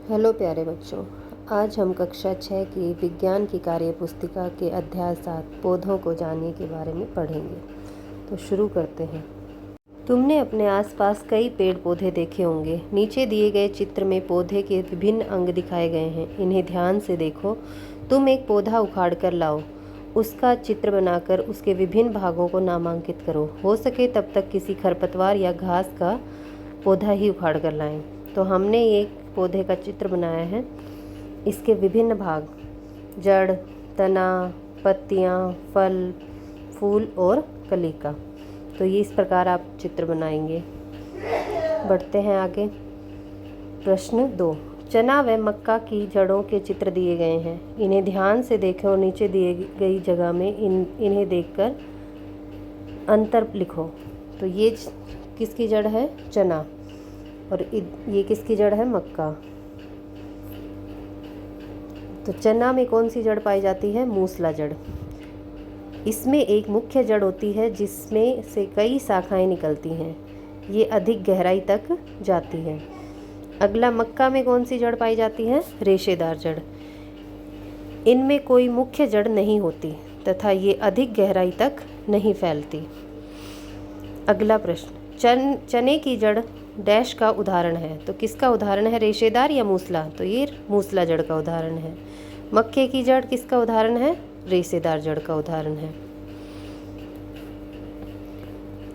Hello प्यारे बच्चों। आज हम कक्षा 6 की विज्ञान की कार्य पुस्तिका के अध्याय 7 पौधों को जानने के बारे में पढ़ेंगे। तो शुरू करते हैं। तुमने अपने आसपास कई पेड़ पौधे देखे होंगे। नीचे दिए गए चित्र में पौधे के विभिन्न अंग दिखाए गए हैं। इन्हें ध्यान से देखो। तुम एक पौधा उखाड़ कर लाओ, उसका चित्र बनाकर उसके विभिन्न भागों को नामांकित करो। हो सके तब तक किसी खरपतवार या घास का पौधा ही उखाड़ कर लाएं। तो हमने एक पौधे का चित्र बनाया है। इसके विभिन्न भाग जड़, तना, पत्तियाँ, फल, फूल और कलिका। तो ये इस प्रकार आप चित्र बनाएंगे। बढ़ते हैं आगे। प्रश्न 2। चना व मक्का की जड़ों के चित्र दिए गए हैं। इन्हें ध्यान से देखें और नीचे दी गई जगह में इन्हें देखकर अंतर लिखो। तो ये किसकी जड़ है? चना। और ये किसकी जड़ है? मक्का। तो चना में कौन सी जड़ पाई जाती है? मूसला जड़। इसमें एक मुख्य जड़ होती है जिसमें से कई शाखाएं निकलती हैं। ये अधिक गहराई तक जाती है। अगला, मक्का में कौन सी जड़ पाई जाती है? रेशेदार जड़। इनमें कोई मुख्य जड़ नहीं होती तथा ये अधिक गहराई तक नहीं फैलती। अगला प्रश्न, चने की जड़ डैश का उदाहरण है। तो किसका उदाहरण है? रेशेदार या मूसला? तो ये मूसला जड़ का उदाहरण है। मक्के की जड़ किसका उदाहरण है? रेशेदार जड़ का उदाहरण है।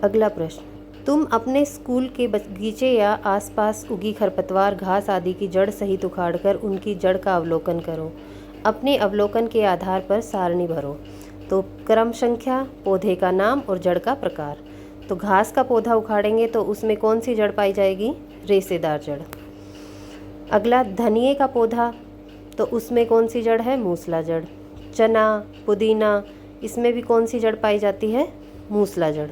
अगला प्रश्न, तुम अपने स्कूल के बगीचे या आसपास उगी खरपतवार, घास आदि की जड़ सहित उखाड़कर उनकी जड़ का अवलोकन करो। अपने अवलोकन के आधार पर सारणी भरो। तो क्रम संख्या, पौधे का नाम और जड़ का प्रकार। तो घास का पौधा उखाड़ेंगे तो उसमें कौन सी जड़ पाई जाएगी? रेशेदार जड़। अगला, धनिये का पौधा, तो उसमें कौन सी जड़ है? मूसला जड़। चना, पुदीना, इसमें भी कौन सी जड़ पाई जाती है? मूसला जड़।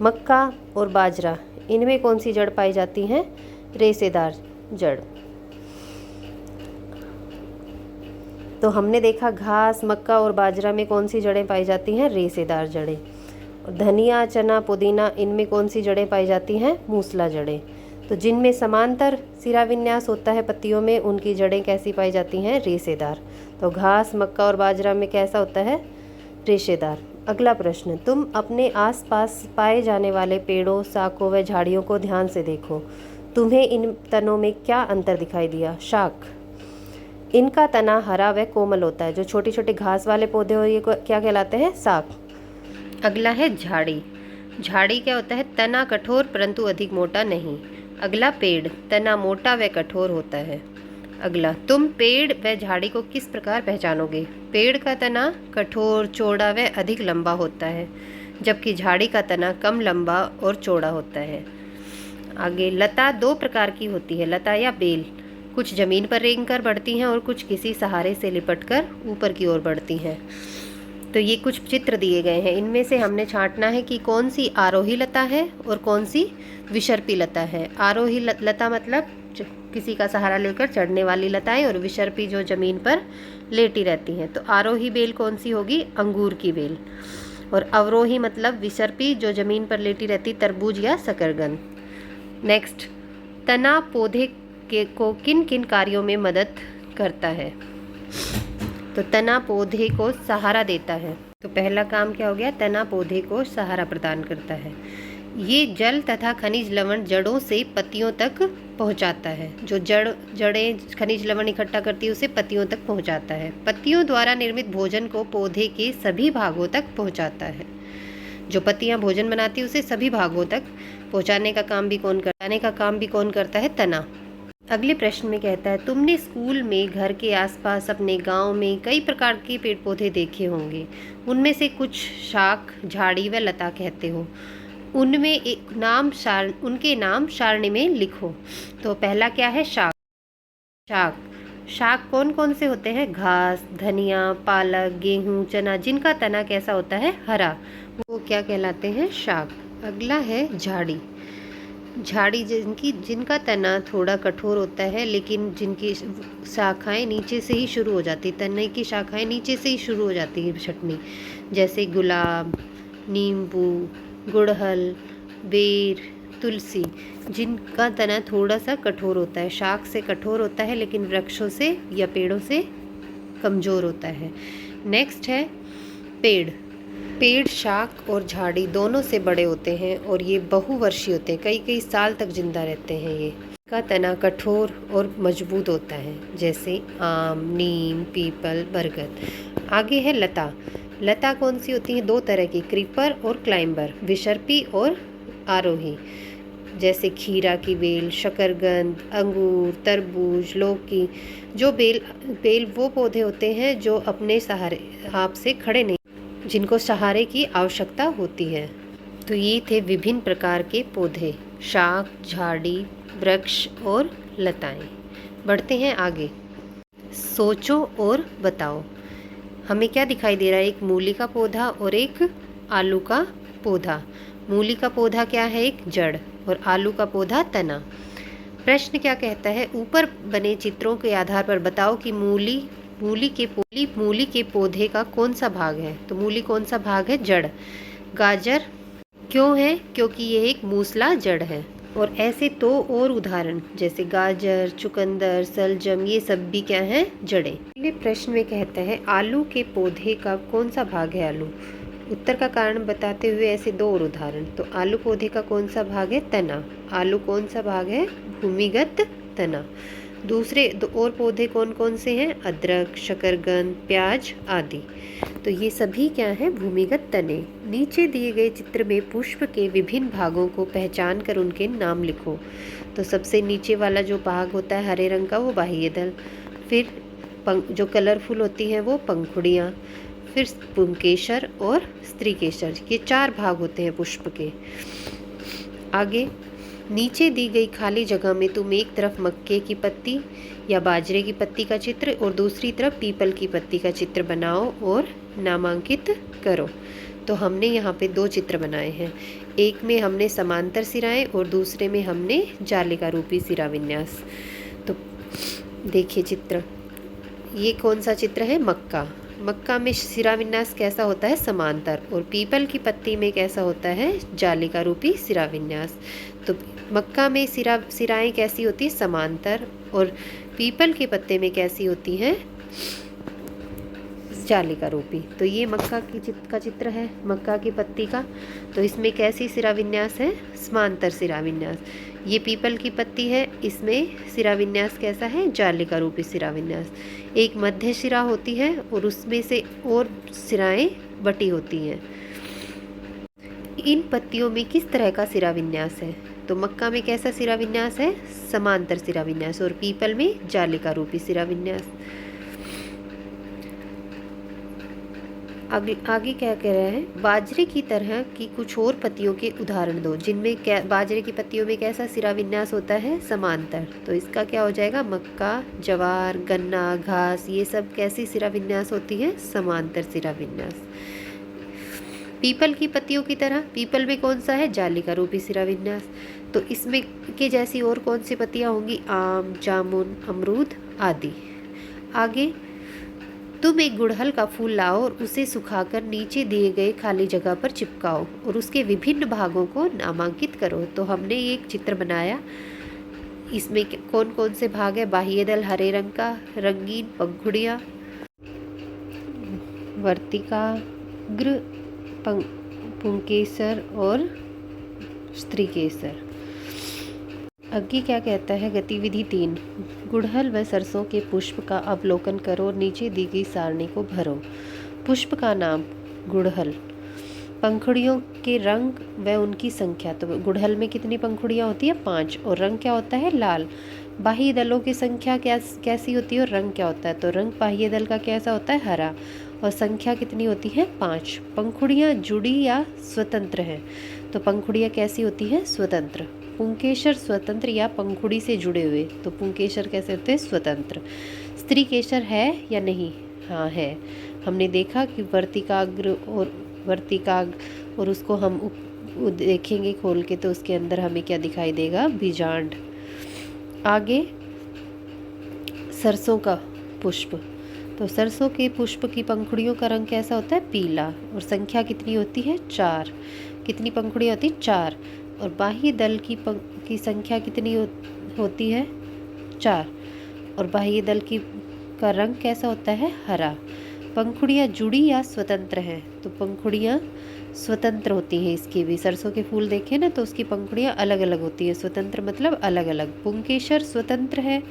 मक्का और बाजरा, इनमें कौन सी जड़ पाई जाती है? रेशेदार जड़। तो हमने देखा घास, मक्का और बाजरा में कौन सी जड़ें पाई जाती हैं? रेशेदार जड़ें। और धनिया, चना, पुदीना, इनमें कौन सी जड़ें पाई जाती हैं? मूसला जड़ें। तो जिनमें समांतर सिरा विन्यास होता है पत्तियों में, उनकी जड़ें कैसी पाई जाती हैं? रेशेदार। तो घास, मक्का और बाजरा में कैसा होता है? रेशेदार। अगला प्रश्न, तुम अपने आसपास पाए जाने वाले पेड़ों, शाखों व झाड़ियों को ध्यान से देखो। तुम्हें इन तनों में क्या अंतर दिखाई दिया? शाख, इनका तना हरा व कोमल होता है। जो छोटे छोटे घास वाले पौधे हो, ये क्या कहलाते हैं? शाख। अगला है झाड़ी। झाड़ी क्या होता है? तना कठोर परंतु अधिक मोटा नहीं। अगला पेड़, तना मोटा व कठोर होता है। अगला, तुम पेड़ व झाड़ी को किस प्रकार पहचानोगे? पेड़ का तना कठोर, चौड़ा व अधिक लंबा होता है, जबकि झाड़ी का तना कम लंबा और चौड़ा होता है। आगे, लता दो प्रकार की होती है, लता या बेल। कुछ जमीन पर रेंग कर बढ़ती हैं और कुछ किसी सहारे से लिपट कर ऊपर की ओर बढ़ती हैं। तो ये कुछ चित्र दिए गए हैं। इनमें से हमने छांटना है कि कौन सी आरोही लता है और कौन सी विसर्पी लता है। आरोही लता मतलब किसी का सहारा लेकर चढ़ने वाली लताएं, और विसर्पी जो जमीन पर लेटी रहती हैं। तो आरोही बेल कौन सी होगी? अंगूर की बेल। और अवरोही मतलब विसर्पी जो जमीन पर लेटी रहती, तरबूज या शकरकंद। नेक्स्ट, तना पौधे को किन किन कार्यों में मदद करता है? तो तना पौधे को सहारा देता है। तो पहला काम क्या हो गया? तना पौधे को सहारा प्रदान करता है। ये जल तथा खनिज लवण जड़ों से पत्तियों तक पहुंचाता है। जो जड़ें खनिज लवण इकट्ठा करती है उसे पत्तियों तक पहुंचाता है। पत्तियों द्वारा निर्मित भोजन को पौधे के सभी भागों तक पहुंचाता है। जो पत्तियां भोजन बनाती है उसे सभी भागों तक पहुंचाने का काम भी कौन करता है? तना। अगले प्रश्न में कहता है, तुमने स्कूल में, घर के आसपास, अपने गांव में कई प्रकार के पेड़ पौधे देखे होंगे। उनमें से कुछ शाख, झाड़ी व लता कहते हो। उनमें उनके नाम सारणी में लिखो। तो पहला क्या है? शाख। शाख कौन कौन से होते हैं? घास, धनिया, पालक, गेहूं, चना, जिनका तना कैसा होता है? हरा, वो क्या कहलाते हैं? शाख। अगला है झाड़ी। झाड़ी जिनका तना थोड़ा कठोर होता है, लेकिन जिनकी शाखाएं नीचे से ही शुरू हो जाती, तने की शाखाएं नीचे से ही शुरू हो जाती है छटनी, जैसे गुलाब, नींबू, गुड़हल, बेर, तुलसी, जिनका तना थोड़ा सा कठोर होता है, शाख से कठोर होता है लेकिन वृक्षों से या पेड़ों से कमज़ोर होता है। नेक्स्ट है पेड़। पेड़ शाख और झाड़ी दोनों से बड़े होते हैं और ये बहुवर्षीय होते हैं, कई कई साल तक जिंदा रहते हैं। ये का तना कठोर और मजबूत होता है, जैसे आम, नीम, पीपल, बरगद। आगे है लता। लता कौन सी होती है? दो तरह की, क्रीपर और क्लाइंबर, विसर्पी और आरोही। जैसे खीरा की बेल, शकरकंद, अंगूर, तरबूज, लौकी। जो बेल वो पौधे होते हैं जो अपने सहारे आप से खड़े नहीं, जिनको सहारे की आवश्यकता होती है। तो ये थे विभिन्न प्रकार के पौधे, शाख, झाड़ी, वृक्ष और लताएं। बढ़ते हैं आगे। सोचो और बताओ। हमें क्या दिखाई दे रहा है? एक मूली का पौधा और एक आलू का पौधा। मूली का पौधा क्या है? एक जड़, और आलू का पौधा तना। प्रश्न क्या कहता है? ऊपर बने चित्रों के आधार पर बताओ कि मूली के पौधे का कौन सा भाग है? तो मूली कौन सा भाग है? जड़। गाजर क्यों है? क्योंकि ये एक मूसला जड़ है। और ऐसे तो और उदाहरण, जैसे गाजर, चुकंदर, सलजम, ये सब भी क्या हैं? जड़ें। पहले प्रश्न में कहता है आलू के पौधे का कौन सा भाग है आलू? उत्तर का कारण बताते हुए ऐसे दो और उदाहरण। तो आलू पौधे का कौन सा भाग है? तना। आलू कौन सा भाग है? भूमिगत तना। दूसरे दो और पौधे कौन कौन से हैं? अदरक, शकरकंद, प्याज आदि। तो ये सभी क्या हैं? भूमिगत तने। नीचे दिए गए चित्र में पुष्प के विभिन्न भागों को पहचान कर उनके नाम लिखो। तो सबसे नीचे वाला जो भाग होता है हरे रंग का, वो बाह्य दल। फिर जो कलरफुल होती हैं वो पंखुड़ियाँ। फिर पुंकेसर और स्त्रीकेसर, ये 4 भाग होते हैं पुष्प के। आगे नीचे दी गई खाली जगह में तुम एक तरफ मक्के की पत्ती या बाजरे की पत्ती का चित्र और दूसरी तरफ पीपल की पत्ती का चित्र बनाओ और नामांकित करो। तो हमने यहाँ पे 2 चित्र बनाए हैं। एक में हमने समांतर सिराएं और दूसरे में हमने जालिका रूपी सिरा विन्यास। तो देखिए चित्र, ये कौन सा चित्र है? मक्का। मक्का में सिरा विन्यास कैसा होता है? समांतर। और पीपल की पत्ती में कैसा होता है? जालिका रूपी सिरा विन्यास। तो मक्का में सिराएं कैसी होती है? समांतर। और पीपल के पत्ते में कैसी होती हैं? जालिका रूपी। तो ये मक्का का चित्र है, मक्का की पत्ती का। तो इसमें कैसी सिरा विन्यास है? समांतर सिरा विन्यास। ये पीपल की पत्ती है, इसमें सिरा विन्यास कैसा है? जालिका रूपी सिरा विन्यास। एक मध्य सिरा होती है और उसमें से और सिराएं बटी होती हैं। इन पत्तियों में किस तरह का सिरा विन्यास है? तो मक्का में कैसा सिरा विन्यास है? समांतर सिरा विन्यास। और पीपल में जालिका रूपी सिरा विन्यास। आगे क्या कह रहा है? बाजरे की तरह की कुछ और पत्तियों के उदाहरण दो जिनमें बाजरे की पत्तियों में कैसा सिरा विन्यास होता है? समांतर। तो इसका क्या हो जाएगा? मक्का, जवार, गन्ना, घास, ये सब कैसी सिरा विन्यास होती है? समांतर सिरा विन्यास। पीपल की पत्तियों की तरह, पीपल में कौन सा है? जालिका रूपी सिरा विन्यास। तो इसमें के जैसी और कौन सी पत्तियाँ होंगी? आम, जामुन, अमरूद आदि। आगे तुम एक गुड़हल का फूल लाओ और उसे सुखाकर नीचे दिए गए खाली जगह पर चिपकाओ और उसके विभिन्न भागों को नामांकित करो। तो हमने एक चित्र बनाया, इसमें कौन कौन से भाग है? बाह्य दल हरे रंग का, रंगीन पंखुड़ियाँ, वर्तिकाग्र, पुंकेसर और स्त्रीकेसर। आगे क्या कहता है? गतिविधि 3, गुड़हल व सरसों के पुष्प का अवलोकन करो और नीचे दी गई सारणी को भरो। पुष्प का नाम गुड़हल, पंखुड़ियों के रंग व उनकी संख्या। तो गुड़हल में कितनी पंखुड़ियाँ होती है? 5। और रंग क्या होता है? लाल। बाह्य दलों की संख्या कैसी होती है और रंग क्या होता है? तो रंग बाह्य दल का कैसा होता है? हरा। और संख्या कितनी होती है? 5। पंखुड़ियाँ जुड़ी या स्वतंत्र हैं? तो पंखुड़ियाँ कैसी होती हैं? स्वतंत्र। पुंकेसर स्वतंत्र या पंखुड़ी से जुड़े हुए। तो पुंकेसर कैसे होते हैं? स्वतंत्र। स्त्रीकेसर है या नहीं? हाँ है। हमने देखा कि वर्तिकाग्र और उसको हम देखेंगे खोल के, तो उसके अंदर हमें क्या दिखाई देगा? बीजांड। आगे सरसों का पुष्प। तो सरसों के पुष्प की पंखुड़ियों का रंग कैसा होता है? पीला। और संख्या कितनी होती है? 4। कितनी पंखुड़ियाँ होती? 4। और बाह्य दल की संख्या कितनी होती है? 4। और बाह्य दल का रंग कैसा होता है? हरा। पंखुड़ियाँ जुड़ी या स्वतंत्र हैं? तो पंखुड़ियाँ स्वतंत्र होती हैं इसकी भी। सरसों के फूल देखें ना तो उसकी पंखुड़ियाँ अलग अलग होती हैं। स्वतंत्र मतलब अलग अलग। पुंकेसर स्वतंत्र है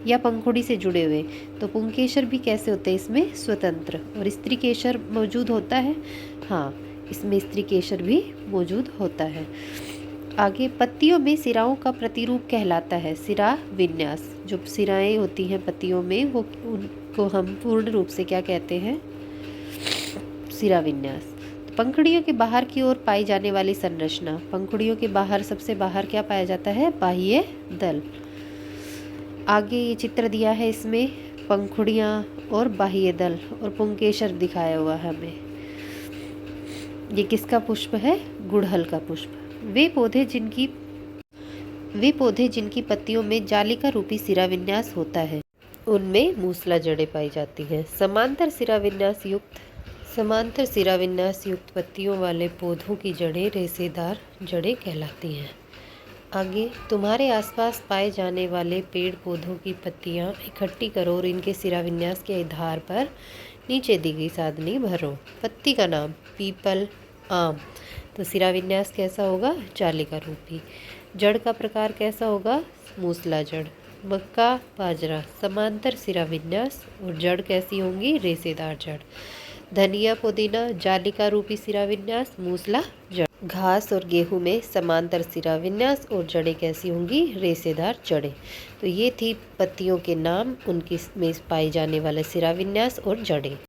या पंखुड़ी से जुड़े हुए? तो पुंकेसर भी कैसे होते हैं इसमें? स्वतंत्र। और स्त्री केसर मौजूद होता है? हाँ, इसमें स्त्री केसर भी मौजूद होता है। आगे, पत्तियों में सिराओं का प्रतिरूप कहलाता है? सिरा विन्यास। जो सिराएं होती हैं पत्तियों में वो उनको हम पूर्ण रूप से क्या कहते हैं? सिरा विन्यास। तो पंखुड़ियों के बाहर की ओर पाई जाने वाली संरचना। पंखुड़ियों के बाहर सबसे बाहर क्या पाया जाता है? बाह्य दल। आगे ये चित्र दिया है, इसमें पंखुड़ियाँ और बाह्य दल और पुंकेसर दिखाया हुआ है हमें। ये किसका पुष्प है? गुड़हल का पुष्प। वे पौधे जिनकी पत्तियों में जालिका रूपी सिरा विन्यास होता है उनमें मूसला जड़ें पाई जाती हैं। समांतर सिरा विन्यास युक्त पत्तियों वाले पौधों की जड़ें रेशेदार जड़ें कहलाती हैं। आगे, तुम्हारे आसपास पाए जाने वाले पेड़ पौधों की पत्तियां इकट्ठी करो और इनके सिरा विन्यास के आधार पर नीचे दी गई सारणी भरो। पत्ती का नाम? पीपल, आम। तो सिरा विन्यास कैसा होगा? जालिका रूपी। जड़ का प्रकार कैसा होगा? मूसला जड़। मक्का, बाजरा समांतर सिरा विन्यास और जड़ कैसी होंगी? रेशेदार जड़। धनिया, पुदीना जालिका रूपी सिरा विन्यास, मूसला जड़। घास और गेहूं में समांतर सिरा विन्यास और जड़ें कैसी होंगी? रेशेदार जड़ें। तो ये थी पत्तियों के नाम, उनकी में पाए जाने वाले सिरा विन्यास और जड़ें।